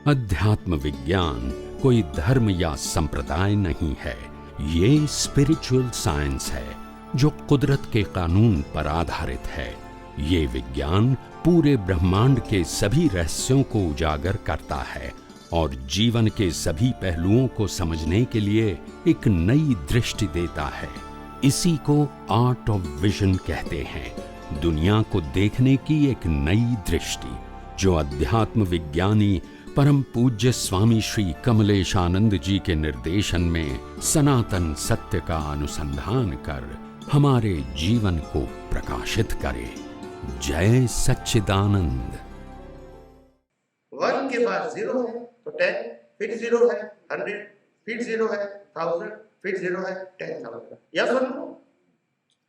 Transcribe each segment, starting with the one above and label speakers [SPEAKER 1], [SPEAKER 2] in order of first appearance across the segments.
[SPEAKER 1] अध्यात्म विज्ञान कोई धर्म या संप्रदाय नहीं है, ये स्पिरिचुअल साइंस है जो कुदरत के कानून पर आधारित है। ये विज्ञान पूरे ब्रह्मांड के सभी रहस्यों को उजागर करता है और जीवन के सभी पहलुओं को समझने के लिए एक नई दृष्टि देता है। इसी को आर्ट ऑफ विजन कहते हैं, दुनिया को देखने की एक नई दृष्टि, जो अध्यात्म विज्ञानी परम पूज्य स्वामी श्री कमलेशानंद जी के निर्देशन में सनातन सत्य का अनुसंधान कर हमारे जीवन को प्रकाशित करे। जय सच्चिदानंद।
[SPEAKER 2] 1 के बाद 0 है तो 10, फिर 0 है 100, फिर 0 है 1000, फिर 0 है 10,000। यस और नो?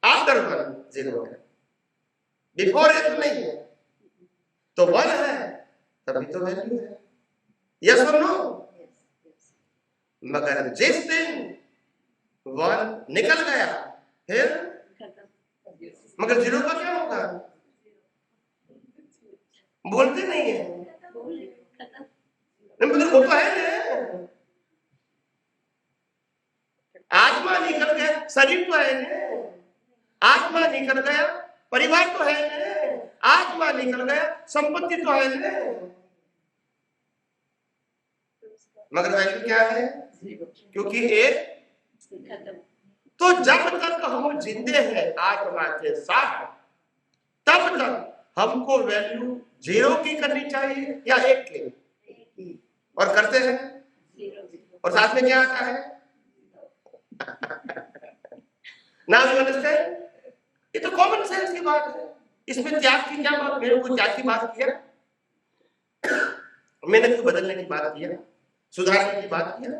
[SPEAKER 2] आफ्टर 1 0 है, बिफोर इट नहीं है, तो 1 है तभी तो वैल्यू है। यस और नो? मगर जिस दिन 1 निकल गया फिर मगर 0 का क्या होगा? बोलते नहीं है। नहीं मतलब वो तो है ना, आत्मा निकल गया, शरीर तो है ना, आत्मा निकल गया, परिवार तो है ना, आत्मा निकल गया, संपत्ति तो है ना, मगर वैल्यू क्या है? क्योंकि एक तो जब तक हम जिंदे हैं आत्मा के साथ, तब तक हमको वैल्यू 0 की करनी चाहिए या 1 की, और करते हैं, और साथ में क्या आता है? ना अंडरस्टैंड? ये तो कॉमन सेंस की बात है, इसमें त्याग की क्या बात? मेरे को त्याग की बात किया, मैंने कोई बदलने की बात किया, सुधारने की बात किया,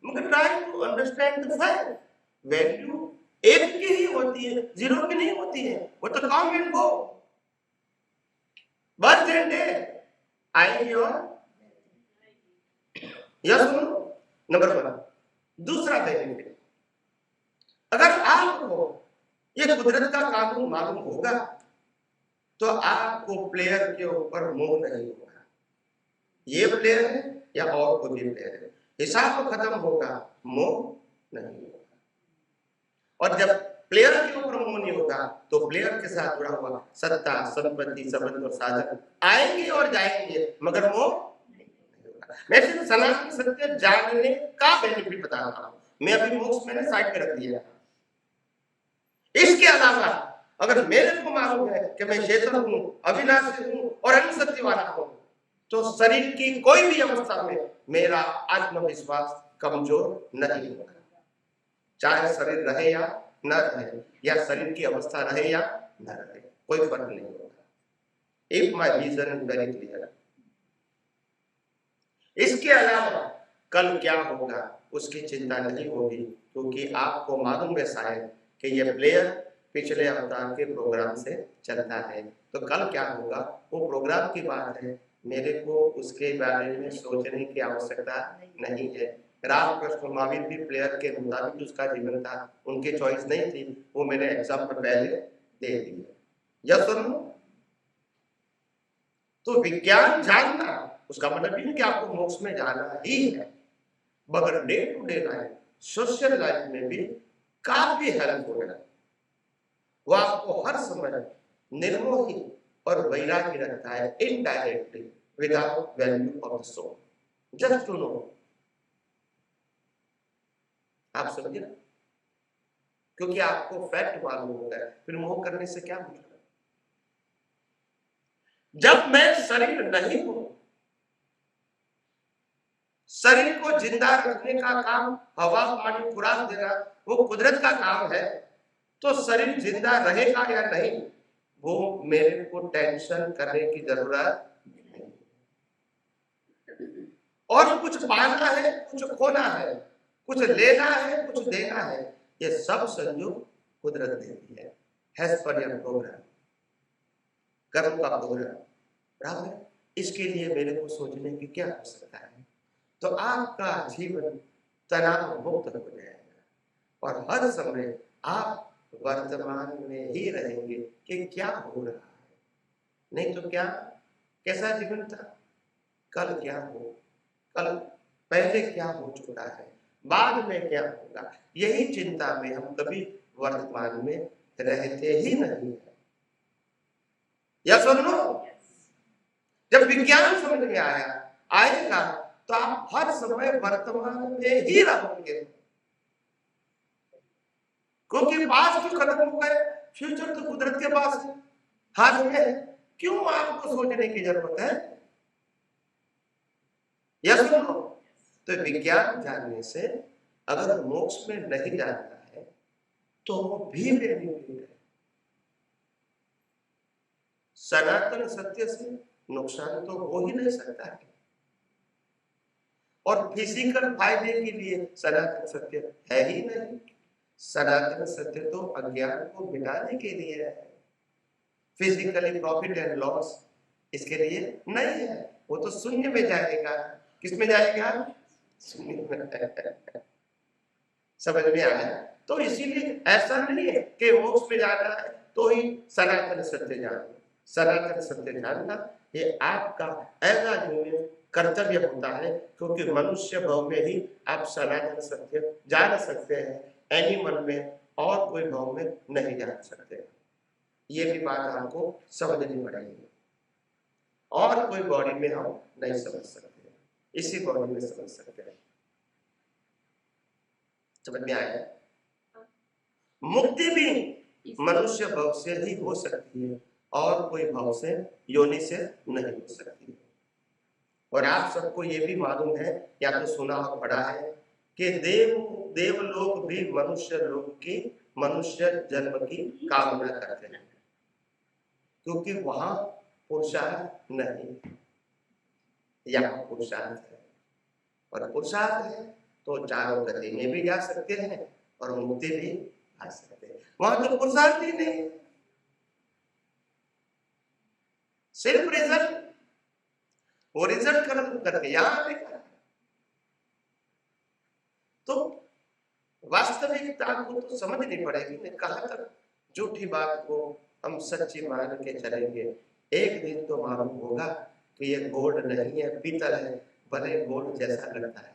[SPEAKER 2] मगर try to understand the fact, value 1 की ही होती है, 0 की नहीं होती है। वो तो come and go, birth and death आएंगे और यस नो। नंबर 1। दूसरा बेनिफिट, अगर आपको ये कुदरत का कानून मालूम होगा तो आपको प्लेयर के ऊपर मोह नहीं होगा, ये प्लेयर है या और कोई भी प्लेयर है, हिसाब खत्म होगा, मोह नहीं होगा। और जब प्लेयर के ऊपर मोह नहीं होगा तो प्लेयर के साथ जुड़ा हुआ सत्ता, संपत्ति, संबंध और साधन आएंगे और जाएंगे, मगर मोह नहीं होगा। मैं सिर्फ सनातन सत्य जानने का बेनिफिट बता रहा हूं, मैं अभी मोक्ष मैंने साइड पे रख दिया। इसके अलावा अगर मेरे को मालूम है कि मैं चेतन हूं, अविनाशी हूं और अनसत्य वाला हूं, तो शरीर की कोई भी अवस्था में मेरा आत्मविश्वास कमजोर नहीं होगा, चाहे शरीर रहे या न रहे, या शरीर की अवस्था रहे या न रहे, कोई फर्क नहीं होगा। If my vision is very clear. इसके अलावा कल क्या होगा उसकी चिंता नहीं होगी, क्योंकि आपको मालूम है शायद कि ये प्लेयर पिछले अवतार के प्रोग्राम से चलता है, तो कल क्या होगा वो प्रोग्राम की बात है, मेरे को उसके बारे में सोचने की आवश्यकता नहीं है। रामकृष्ण महावीर भी प्लेयर के मुताबिक उसका जीवन था, उनकी चॉइस नहीं थी, वो मैंने एग्जाम पर पहले दे दिया। यस और नो? तो विज्ञान जानना उसका मतलब नहीं कि आपको मोक्ष में जाना ही है, मगर day to day life, social life में भी काफी हेल्पफुल है। वो आपको हर समय निर्मोही और वैरागी रखता है, indirectly, without value of the soul, just to know. आप समझे ना? क्योंकि आपको फैक्ट मालूम होगा, फिर मोह करने से क्या मतलब? जब मैं शरीर नहीं हूं, शरीर को जिंदा रखने का काम, हवा पानी खुराक देना वो कुदरत का काम है, तो शरीर जिंदा रहेगा या नहीं वो मेरे को टेंशन करने की जरूरत नहीं। और कुछ पाना है, कुछ खोना है, कुछ लेना है, कुछ देना है, ये सब संयोग कुदरत देती है, हैज पर योर प्रोग्राम, कर्म का प्रोग्राम। बराबर? इसके लिए मेरे को सोचने की क्या आवश्यकता है? तो आपका जीवन तनाव मुक्त हो जाएगा और हर समय आप वर्तमान में ही रहेंगे कि क्या हो रहा है, नहीं तो क्या कैसा जीवन था, कल क्या हो कल पहले क्या हो चुका है, बाद में क्या होगा, यही चिंता में हम कभी वर्तमान में रहते ही नहीं है। या सुन लो, जब विज्ञान समझ में आएगा तो आप हर समय वर्तमान में ही रहोगे, क्योंकि पास्ट तो खत्म हो गए, फ्यूचर तो कुदरत के पास है, हाथ में है, क्यों आपको सोचने की जरूरत है। या सुनो, तो विज्ञान जानने से अगर मोक्ष में नहीं जानता है तो वो भी बेनिफिट है। सनातन सत्य से नुकसान तो हो ही नहीं सकता है, और फिजिकल फायदे के लिए सनातन सत्य है ही नहीं। सनातन सत्य तो अज्ञान को मिटाने के लिए है, फिजिकली प्रॉफिट एंड लॉस इसके लिए नहीं है। वो तो शून्य में जाएगा। किस में जाएगा? शून्य में। समझ में आया? तो इसीलिए ऐसा नहीं है कि मोक्ष में जाना है तो ही सनातन सत्य जानना। सनातन सत्य जानना ये आपका ऐसा ह्यूमन कर्तव्य होता है, क्योंकि मनुष्य भाव में ही आप सनातन सत्य जान सकते हैं, एनिमल में और कोई भाव में नहीं जान सकते। ये भी बात आपको समझनी पड़ेगी, और कोई बॉडी में हम नहीं समझ सकते, इसी बॉडी में समझ सकते हैं। समझ में आया? मुक्ति भी मनुष्य भाव से ही हो सकती है, और कोई भाव से, योनि से नहीं हो सकती। और आप सबको ये भी मालूम है, या तो सुना और पढ़ा है, कि देवलोक भी मनुष्य लोक की, मनुष्य जन्म की कामना करते हैं, क्योंकि वहां पुरुषार्थ नहीं, यहाँ पुरुषार्थ है। और पुरुषार्थ है तो चारों गति में भी जा सकते हैं और मुक्ति भी आ सकते हैं। वहां तो पुरुषार्थ ही नहीं है, सिर्फ रिजल्ट। वो रिजल्ट करके यहाँ देखा, तो वास्तविकता को तो समझनी पड़ेगी। मैं कहा तक झूठी बात को हम सच्ची मान के चलेंगे, एक दिन तो मालूम होगा कि ये गोल्ड नहीं है, पीतल है, भले गोल्ड जैसा लगता है।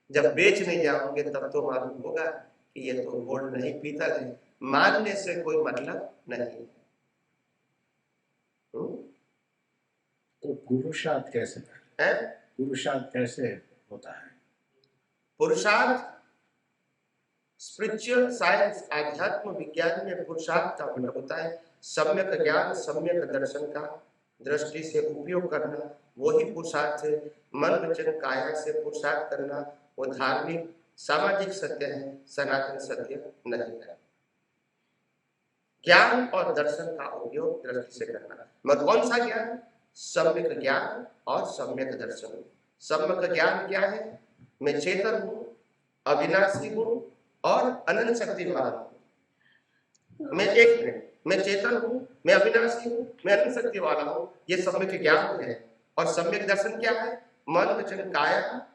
[SPEAKER 2] जब बेच नहीं जाओगे तब तो मालूम होगा कि ये तो गोल्ड नहीं, पीतल है। मानने से कोई मतलब नहीं।
[SPEAKER 3] तो पुरुषार्थ कैसे
[SPEAKER 2] है?
[SPEAKER 3] पुरुषार्थ कैसे होता है?
[SPEAKER 2] पुरुषार्थ स्पिरिचुअल साइंस, आध्यात्म विज्ञान में पुरुषार्थ का मतलब होता है सम्यक ज्ञान, सम्यक दर्शन का दृष्टि से उपयोग करना, वही पुरुषार्थ है। मन वचन काया से पुरुषार्थ करना वो धार्मिक सामाजिक सत्य है, सनातन सत्य नहीं है। ज्ञान और दर्शन का उपयोग दृष्टि से करना, मगर कौन सा ज्ञान? सम्यक ज्ञान और सम्यक दर्शन। सम्यक ज्ञान क्या है? मैं चेतन हूँ, अविनाशी हूँ और अनंत शक्ति वाला हूँ। मैं चेतन हूँ, मैं अविनाशी हूँ, मैं अनंत शक्ति वाला हूँ, ये सम्यक ज्ञान है। और सम्यक दर्शन क्या है? मन वचन काया,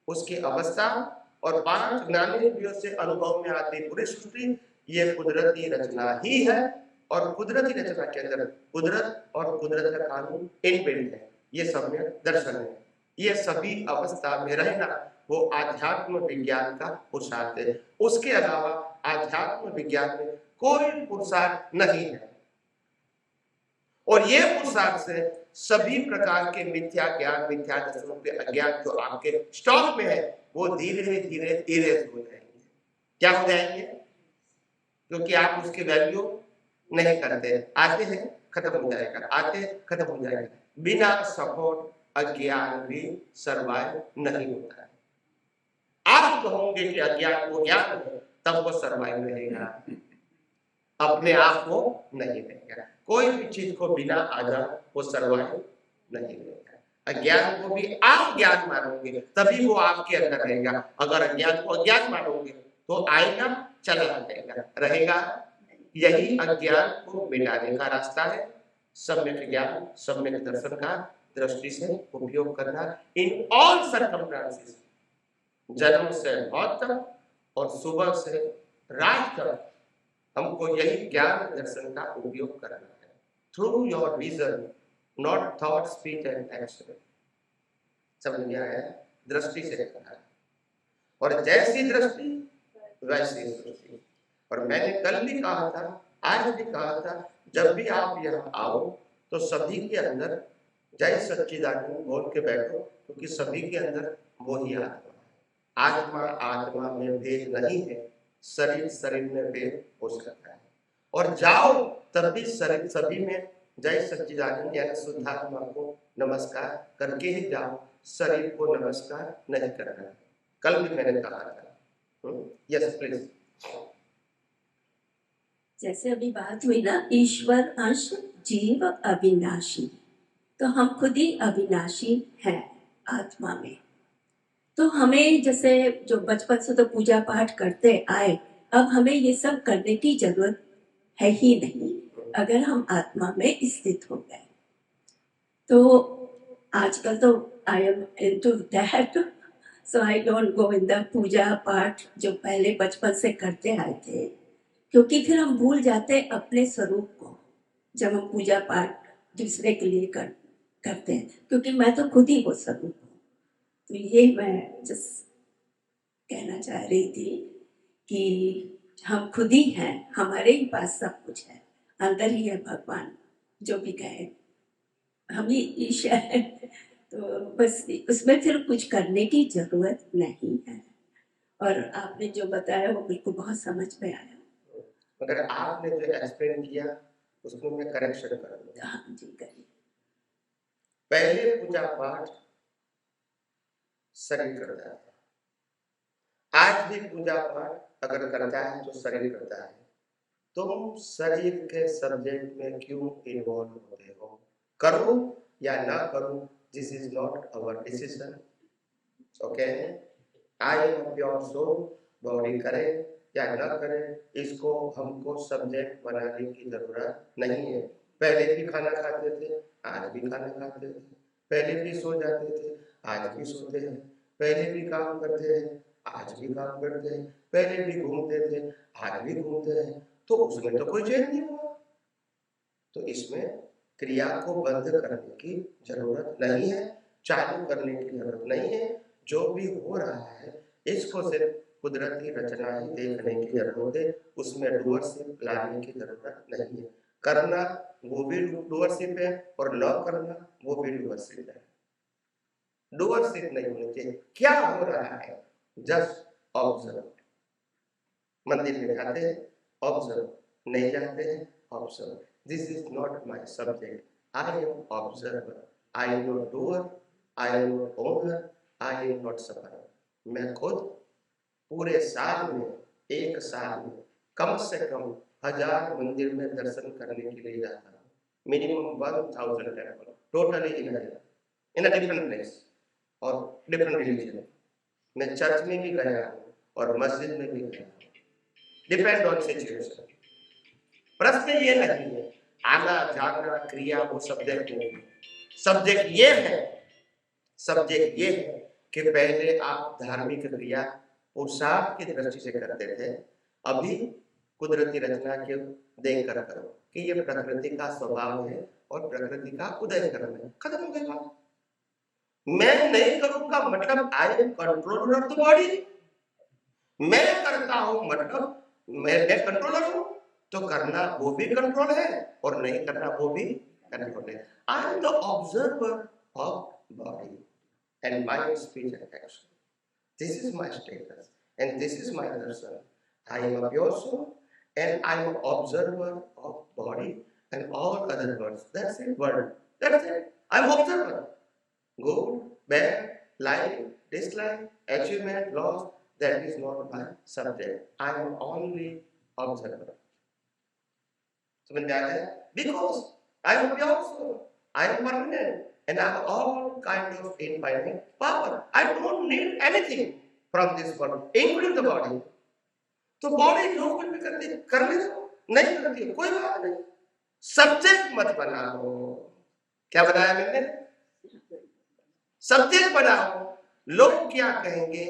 [SPEAKER 2] उसकी अवस्था और 5 ज्ञानेंद्रियों से अनुभव में आती पूरी सृष्टि, ये कुदरती रचना ही है। और कुदरती रचना के अंदर कुदरत और कुदरत का कानून इनबिल्ट है, ये सम्यक दर्शन है। ये सभी अवस्था में रहना वो आध्यात्म विज्ञान का पुरुषार्थ है। उसके अलावा आध्यात्म विज्ञान में कोई पुरुषार्थ नहीं है। और ये पुरुषार्थ से सभी प्रकार के मिथ्या ज्ञान, मिथ्या दर्शनों के अज्ञान जो आपके स्टॉक में है वो धीरे धीरे इरेज हो जाएंगे। क्या हो जाएंगे? क्योंकि आप उसकी वैल्यू नहीं करते, आते हैं खत्म हो जाएगा, आते खत्म हो जाएगा। बिना सपोर्ट अज्ञान भी सर्वाइव नहीं होता है। आप कहोगे कि अज्ञान को ज्ञान है, तब वो सर्वाइव रहेगा, अपने आप को नहीं रहेगा। कोई भी चीज को बिना आजाद वो सर्वाइव नहीं रहेगा। अज्ञान को भी आप ज्ञान मानोगे तभी वो आपके अंदर रहेगा। अगर अज्ञान को अज्ञान मानोगे तो आएगा, चला जाएगा, रहेगा। यही अज्ञान को मिटाने का रास्ता है। सम्यक ज्ञान, सम्यक दर्शन का दृष्टि से उपयोग करना इन ऑल सर्कमस्टेंसेस, जन्म से मौत तक और सुबह से रात तक हमको यही ज्ञान दर्शन का उपयोग करना है। Through your vision, not thought, speech and action. समझ में आया? दृष्टि से करना है, और जैसी दृष्टि वैसी सृष्टि। और मैंने कल भी कहा था, आज भी कहा था, जब भी आप यहाँ आओ तो सभी के अंदर जय सच्चिदानंद बोल के बैठो, क्योंकि सभी के अंदर वो ही आत्मा है। आत्मा आत्मा में भेद नहीं है, शरीर शरीर में भेद हो सकता है। और जाओ तब भी शरीर सभी में जय सच्चिदानंद यानी शुद्धात्मा को नमस्कार करके ही जाओ, शरीर को नमस्कार नहीं करना। कल भी मैंने कहा था। Yes please.
[SPEAKER 4] जैसे अभी बात हुई ना, ईश्वर अंश जीव अविनाशी, तो हम खुद ही अविनाशी हैं आत्मा में। तो हमें जैसे जो बचपन से तो पूजा पाठ करते आए, अब हमें ये सब करने की जरूरत है ही नहीं अगर हम आत्मा में स्थित हो गए। तो आजकल तो I am into that, so I don't go in the puja path जो पहले बचपन से करते आए थे, क्योंकि फिर हम भूल जाते अपने स्वरूप को जब हम पूजा पाठ दूसरे के लिए करते हैं, क्योंकि मैं तो खुद ही वो स्वरूप हूँ। तो ये मैं जस्ट कहना चाह रही थी कि हम खुद ही हैं, हमारे ही पास सब कुछ है, अंदर ही है भगवान, जो भी कहे हम ही ईश्वर है। तो बस उसमें फिर कुछ करने की जरूरत नहीं है। और आपने जो बताया वो बिल्कुल बहुत समझ में आया।
[SPEAKER 2] मगर आपने जो एक्सप्लेन किया उसको मैं करेक्शन कर दूंगा।
[SPEAKER 4] हाँ जी, करिए।
[SPEAKER 2] पहले पूजा पाठ शरीर करता है, आज भी पूजा पाठ अगर करता है तो शरीर करता है। तुम शरीर के सब्जेक्ट में क्यों इन्वॉल्व होते हो? करो या ना करो, this is not our decision. Okay, I am pure soul, body करे या ना करे, इसको हमको सब्जेक्ट बनाने की जरूरत नहीं है। पहले भी खाना खाते थे, आज भी खाना खाते थे, पहले भी सो जाते थे, आज भी सोते हैं, पहले भी काम करते हैं, आज भी काम करते हैं, पहले भी घूमते थे, आज भी घूमते हैं। तो उसमें तो कोई चेंज नहीं हुआ। तो इसमें क्रिया को बंद करने की जरूरत नहीं है, चालू करने की जरूरत नहीं है। जो भी हो रहा है इसको सिर्फ कुदरती रचना ही देखने की जरूरत है, उसमें डूअरशिप लाने की जरूरत नहीं है। करना वो भी डूअरशिप है और न करना वो भी डूअरशिप है। डूअरशिप नहीं होनी चाहिए। क्या हो रहा है जस्ट ऑब्जर्व। मंदिर में जाते हैं ऑब्जर्व, नहीं जाते हैं observe. This is not my subject, I am observer, I am not doer, I am not owner, I am not sufferer. मैं खुद पूरे साल में, एक साल में कम से कम 1000 मंदिर में दर्शन करने के लिए जाता हूँ। Minimum 1000 temple totally in a different place और डिफरेंट रिलीजन। मैं चर्च में भी गया हूँ और मस्जिद में भी गया हूँ, डिपेंड ऑन सिचुएशन। प्रश्न ये नहीं है आना जाना क्रिया वो सब्जेक्ट नहीं है। सब्जेक्ट ये है, सब्जेक्ट ये है कि पहले आप धार्मिक क्रिया पुरुषार्थ की दृष्टि से करते थे, अभी कुदरती रचना के देख कर करो कि ये प्रकृति का स्वभाव है और प्रकृति का उदय क्रम है। खत्म हो गया। मैं नहीं करूंगा मतलब I am controller of the body. मैं करता हूं मतलब मैं कंट्रोलर हूं, तो करना वो भी कंट्रोल है और नहीं करना वो भी कंट्रोल है। I am the observer of body and my speech and action. This is my status and this is my person. I am a pure soul and I am an observer of body and all other words. That's it, word. That's it. I am observer. Good, bad, like, dislike, achievement, loss, that is not my subject. I am only observer. समझ में आता है? Because I am a pure soul. I am permanent. And I have all kind of infinite power. I don't need anything from this world, including the body. तो body जो कुछ भी करती है करने दो, नहीं करती है कोई बात नहीं। सब्जेक्ट मत बनाओ। क्या बनाया मैंने? सब्जेक्ट बनाओ। लोग क्या कहेंगे?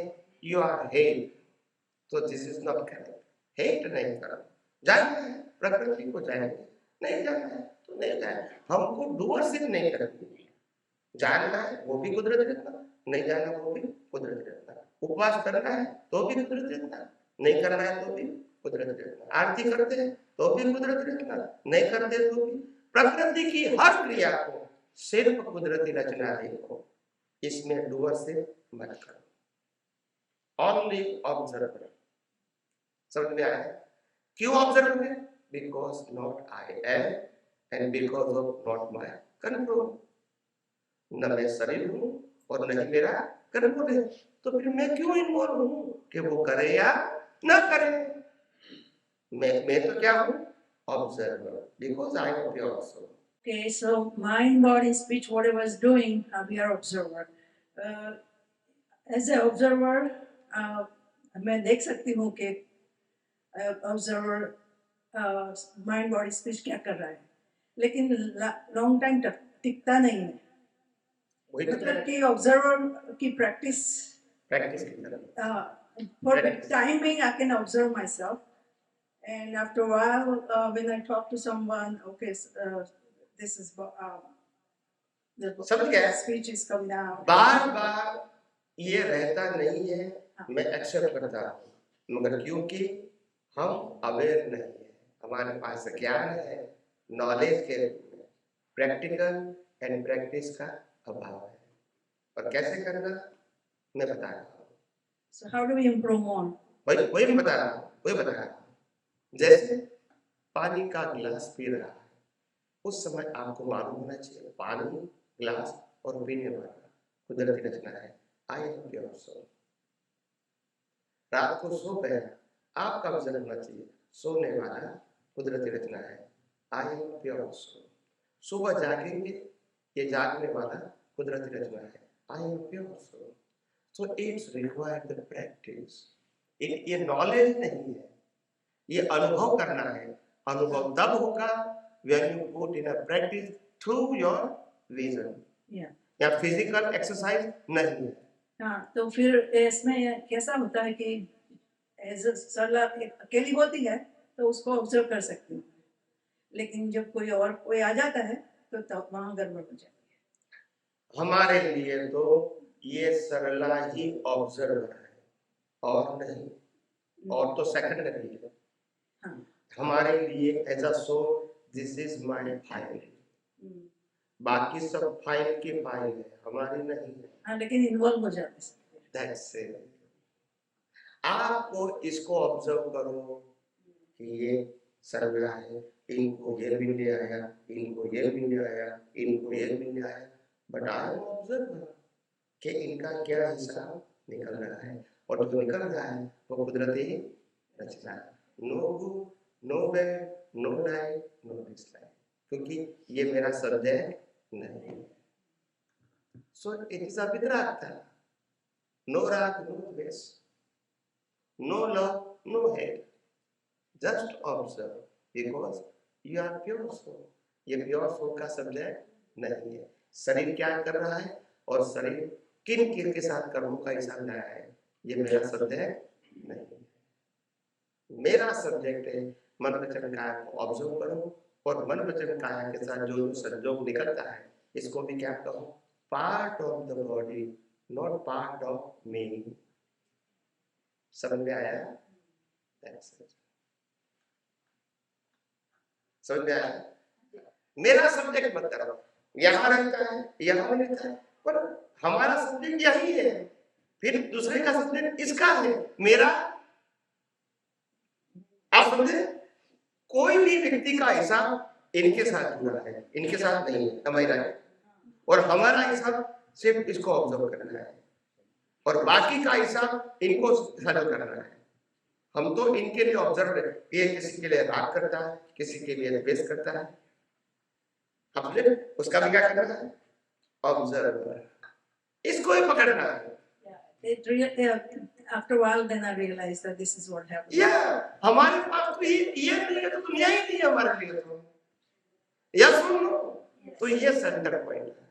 [SPEAKER 2] You are hate. तो this is not correct. Hate नहीं करो। जानना है प्रकृति को, जाएंगे नहीं जानना है तो नहीं जाए। हमको डूअरशिप नहीं करनी, जानना है वो भी कुदरत रखना, नहीं जाना वो भी कुदरती रचना, उपवास करना है तो भी कुदरती रचना, नहीं करना है तो भी कुदरती रचना, आरती करते हैं तो भी कुदरती रचना, नहीं करते तो भी। प्रकृति की हर क्रिया को सिर्फ कुदरती रचना देखो, इसमें डूअर से मत करो, ओनली ऑब्जर्वर। समझ में आया? क्यों ऑब्जर्वर है? Because not I am and because of not my control. न मैं शरीर हूं और न ही मेरा कंट्रोल है, तो फिर मैं क्यों इन्वॉल्व हूं कि वो करे या ना करे? मैं तो क्या हूं? Observer, because I am pure soul.
[SPEAKER 5] Okay, so mind, body, speech, whatever is doing, we are observer. As an observer, मैं देख सकती हूँ कि observer mind, body, speech क्या कर रहा है, लेकिन लॉन्ग टाइम तक टिकता नहीं है।
[SPEAKER 2] वही तो
[SPEAKER 5] मतलब कि ऑब्जर्वर की प्रैक्टिस
[SPEAKER 2] की तरह
[SPEAKER 5] for the time being I can observe myself, and after a while when I talk to someone, okay, this is
[SPEAKER 2] समझ गया?
[SPEAKER 5] speech is coming out.
[SPEAKER 2] बार बार ये रहता नहीं है, मैं एक्सेप्ट करता हूँ, मगर क्योंकि हम अवेयर नहीं है, हमारे पास ज्ञान है, नॉलेज के रूप में, प्रैक्टिकल एंड प्रैक्टिस का अभाव है। और कैसे करना मैं बता रहा हूँ।
[SPEAKER 5] So how do we improve more?
[SPEAKER 2] वही मैं बता रहा हूँ। जैसे पानी का गिलास पी रहा है, उस समय आपको मालूम होना चाहिए पानी, गिलास और पीने वाला कुदरती रचना है। I am pure soul. रात को सो गया, आपका विजन होना चाहिए सोने वाला कुदरती रचना है। I am pure soul. सुबह जागेंगे, ये जागने वाला कुदरती रचना है। I am pure soul. So it's required the practice. ये नॉलेज नहीं है, ये अनुभव करना है। अनुभव तब होगा when you put in a practice through your vision.
[SPEAKER 5] Yeah.
[SPEAKER 2] या फिजिकल एक्सरसाइज नहीं है।
[SPEAKER 5] हाँ, तो फिर इसमें कैसा होता है कि सरला अकेली होती है तो उसको ऑब्जर्व कर सकती हूँ, लेकिन जब कोई आ जाता है तो वहाँ गड़बड़ हो जाती है।
[SPEAKER 2] हमारे लिए तो ये सरला ही ऑब्जर्वर है और नहीं, और तो सेकेंडरी है।
[SPEAKER 5] हाँ।
[SPEAKER 2] हमारे लिए as a soul this is my file, बाकी सब फाइल की फाइल है, हमारी नहीं है।
[SPEAKER 5] हाँ, लेकिन इन्वॉल्व हो जाते हैं।
[SPEAKER 2] That's it. आपको इसको ऑब्जर्व करो कि ये सरला है, इनको ये भी नहीं आया, इनको ये भी नहीं आया, इनको ये भी नहीं आया, बट आई एम ऑब्जर्वर कि इनका क्या हिसाब निकल रहा है, और जो निकल रहा है वो कुदरती रचना है। No good, no bad, no like, no dislike, क्योंकि ये मेरा सब्जेक्ट नहीं है। सो इट इज अ विद्राता। No raag, no dvesh, no love, no hate, just observe because you are pure soul. ये प्योर सोल का सब्जेक्ट नहीं है। शरीर क्या कर रहा है और शरीर किन के साथ कर्मों का हिसाब लाया है, ये मेरा सब्जेक्ट नहीं है। मेरा सब्जेक्ट है मन वचन काया को ऑब्जर्व करो, और मन वचन काया के साथ जो संयोग निकलता है इसको भी क्या कहो, part of the body, not part of me. समझ में आया? समझ में आया? मेरा सब्जेक्ट मत करो, यहाँ रहता है, यहाँ रहता है, पर हमारा सब्जेक्ट यही है, फिर दूसरे का सब्जेक्ट इसका है, मेरा। आप समझे? कोई भी व्यक्ति का हिसाब इनके साथ जुड़ा है, इनके साथ नहीं है, हमारा है, और हमारा हिसाब सिर्फ इसको ऑब्जर्व करना है, और बाकी का हिसाब इनको सेटल करना है। हम तो इनके लिए ऑब्जर्व है। ये किसी के लिए राग करता है, किसी के लिए द्वेष करता है, हमने उसका भी क्या करना है, ऑब्जर्वर। इसको ही पकड़ना है।
[SPEAKER 5] After a while, then I realized that this is what happened.
[SPEAKER 2] हमारे पास तो ये नहीं है तो दुनिया ही नहीं है हमारे लिए। तो या सुन लो, तो ये सेंटर पॉइंट है।